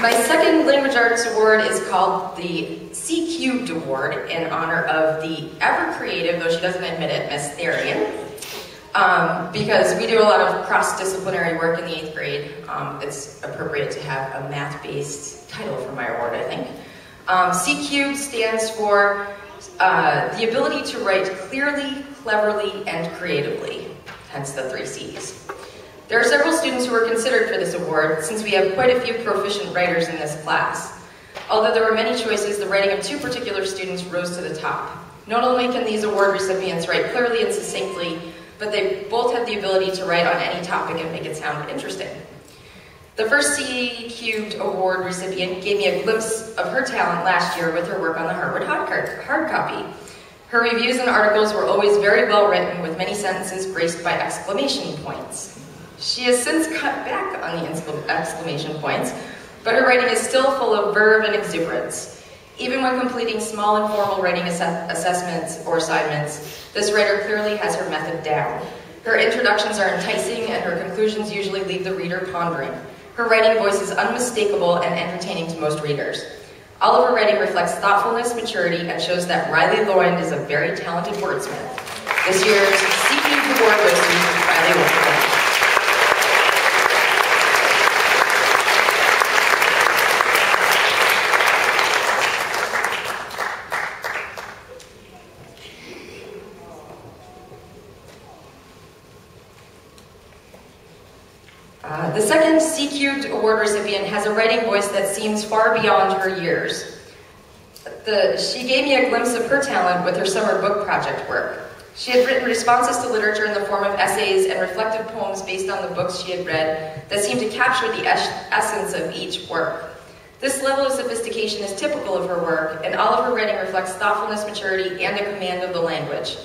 My second language arts award is called the C-Cubed Award in honor of the ever-creative, though she doesn't admit it, Miss Therian. Because we do a lot of cross-disciplinary work in the 8th grade, it's appropriate to have a math-based title for my award, I think. C-Cubed stands for the ability to write clearly, cleverly, and creatively, hence the 3 C's. There are several students who were considered for this award, since we have quite a few proficient writers in this class. Although there were many choices, the writing of 2 particular students rose to the top. Not only can these award recipients write clearly and succinctly, but they both have the ability to write on any topic and make it sound interesting. The first C-Cubed Award recipient gave me a glimpse of her talent last year with her work on the Harvard hard copy. Her reviews and articles were always very well written, with many sentences graced by exclamation points. She has since cut back on the exclamation points, but her writing is still full of verve and exuberance. Even when completing small informal writing assessments or assignments, this writer clearly has her method down. Her introductions are enticing, and her conclusions usually leave the reader pondering. Her writing voice is unmistakable and entertaining to most readers. All of her writing reflects thoughtfulness, maturity, and shows that Riley Lloyd is a very talented wordsmith. This year's C-Cubed Award goes to Riley Lloyd. The second C-Cubed Award recipient has a writing voice that seems far beyond her years. She gave me a glimpse of her talent with her summer book project work. She had written responses to literature in the form of essays and reflective poems based on the books she had read that seemed to capture the essence of each work. This level of sophistication is typical of her work, and all of her writing reflects thoughtfulness, maturity, and a command of the language.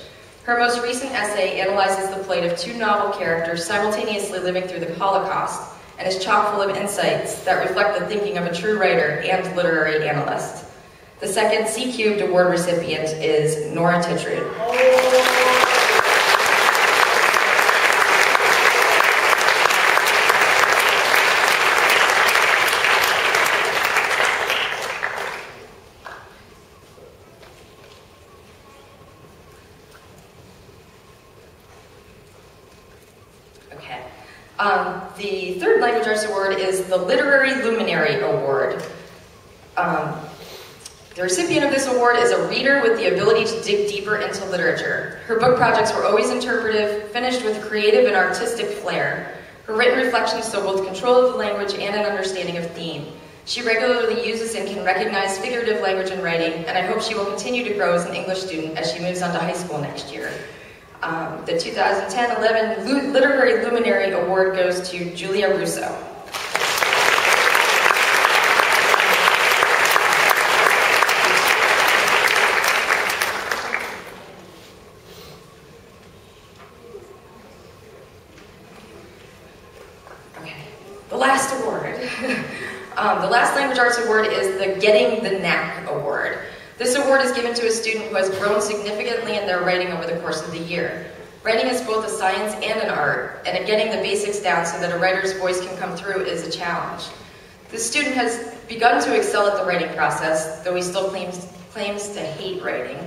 Her most recent essay analyzes the plight of 2 novel characters simultaneously living through the Holocaust, and is chock full of insights that reflect the thinking of a true writer and literary analyst. The second C-Cubed Award recipient is Nora Titrud. The third Language Arts Award is the Literary Luminary Award. The recipient of this award is a reader with the ability to dig deeper into literature. Her book projects were always interpretive, finished with creative and artistic flair. Her written reflections show both control of the language and an understanding of theme. She regularly uses and can recognize figurative language in writing, and I hope she will continue to grow as an English student as she moves on to high school next year. The 2010-11 Literary Luminary Award goes to Julia Russo. Okay, the last award. The last Language Arts Award is the Getting the Knack Award. This award is given to a student who has grown significantly in their writing over the course of the year. Writing is both a science and an art, and getting the basics down so that a writer's voice can come through is a challenge. This student has begun to excel at the writing process, though he still claims to hate writing.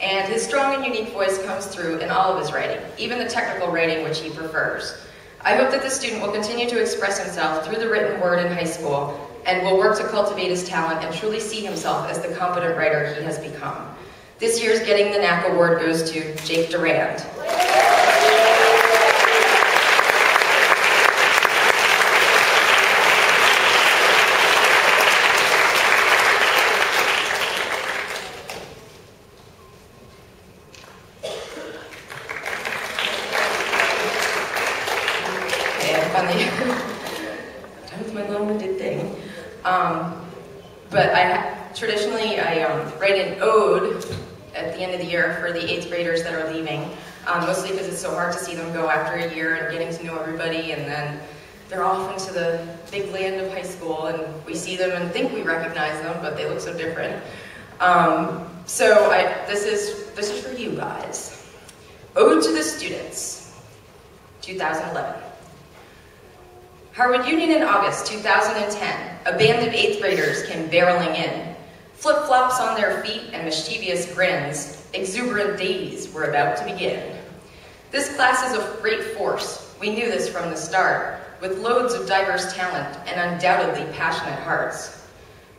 And his strong and unique voice comes through in all of his writing, even the technical writing which he prefers. I hope that the student will continue to express himself through the written word in high school, and will work to cultivate his talent and truly see himself as the competent writer he has become. This year's Getting the Knack Award goes to Jake Durand. Okay, I'm finally done with my long-winded thing. But traditionally I write an ode at the end of the year for the 8th graders that are leaving, mostly because it's so hard to see them go after a year and getting to know everybody, and then they're off into the big land of high school, and we see them and think we recognize them, but they look so different. This is for you guys. Ode to the Students, 2011. Harwood Union in August 2010, a band of 8th graders came barreling in. Flip-flops on their feet and mischievous grins, exuberant days were about to begin. This class is a great force, we knew this from the start, with loads of diverse talent and undoubtedly passionate hearts.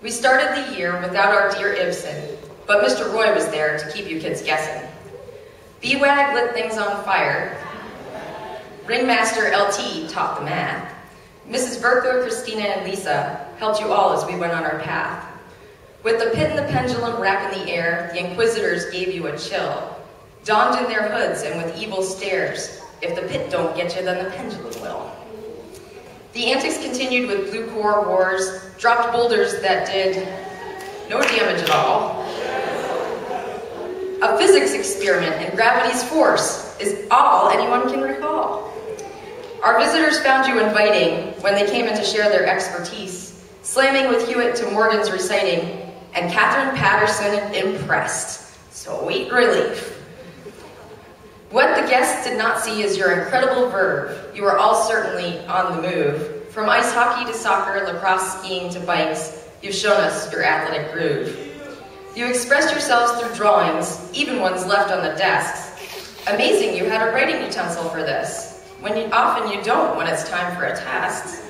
We started the year without our dear Ibsen, but Mr. Roy was there to keep you kids guessing. BWAG lit things on fire. Ringmaster LT taught the math. Mrs. Verkler, Christina, and Lisa helped you all as we went on our path. With the pit and the pendulum rack in the air, the inquisitors gave you a chill. Donned in their hoods and with evil stares, if the pit don't get you, then the pendulum will. The antics continued with blue core wars, dropped boulders that did no damage at all. A physics experiment in gravity's force is all anyone can recall. Our visitors found you inviting when they came in to share their expertise, slamming with Hewitt to Morgan's reciting, and Catherine Patterson impressed. Sweet relief. What the guests did not see is your incredible verve. You are all certainly on the move. From ice hockey to soccer, lacrosse, skiing to bikes, you've shown us your athletic groove. You expressed yourselves through drawings, even ones left on the desks. Amazing you had a writing utensil for this. Often you don't when it's time for a test.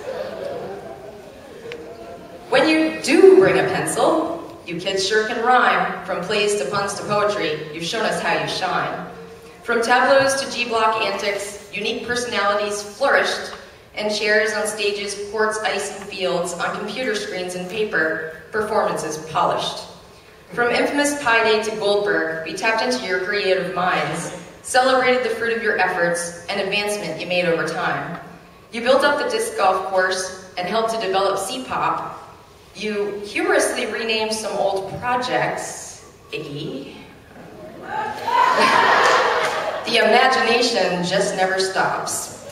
When you do bring a pencil, you kids sure can rhyme. From plays to puns to poetry, you've shown us how you shine. From tableaus to G-block antics, unique personalities flourished, and chairs on stages, courts, ice, and fields, on computer screens and paper, performances polished. From infamous Pi Day to Goldberg, we tapped into your creative minds, celebrated the fruit of your efforts and advancement you made over time. You built up the disc golf course and helped to develop C-pop. You humorously renamed some old projects, Iggy. The imagination just never stops.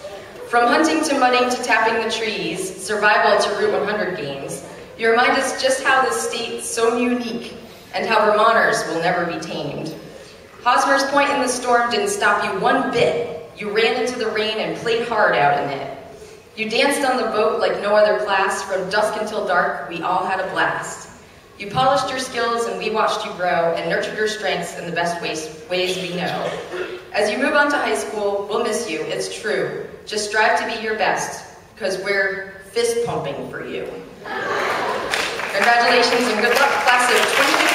From hunting to mudding to tapping the trees, survival to Route 100 games, you remind us just how this state's so unique and how Vermonters will never be tamed. Hosmer's Point in the storm didn't stop you one bit. You ran into the rain and played hard out in it. You danced on the boat like no other class. From dusk until dark, we all had a blast. You polished your skills and we watched you grow and nurtured your strengths in the best ways we know. As you move on to high school, we'll miss you, it's true. Just strive to be your best, because we're fist pumping for you. Congratulations and good luck, class of 2015.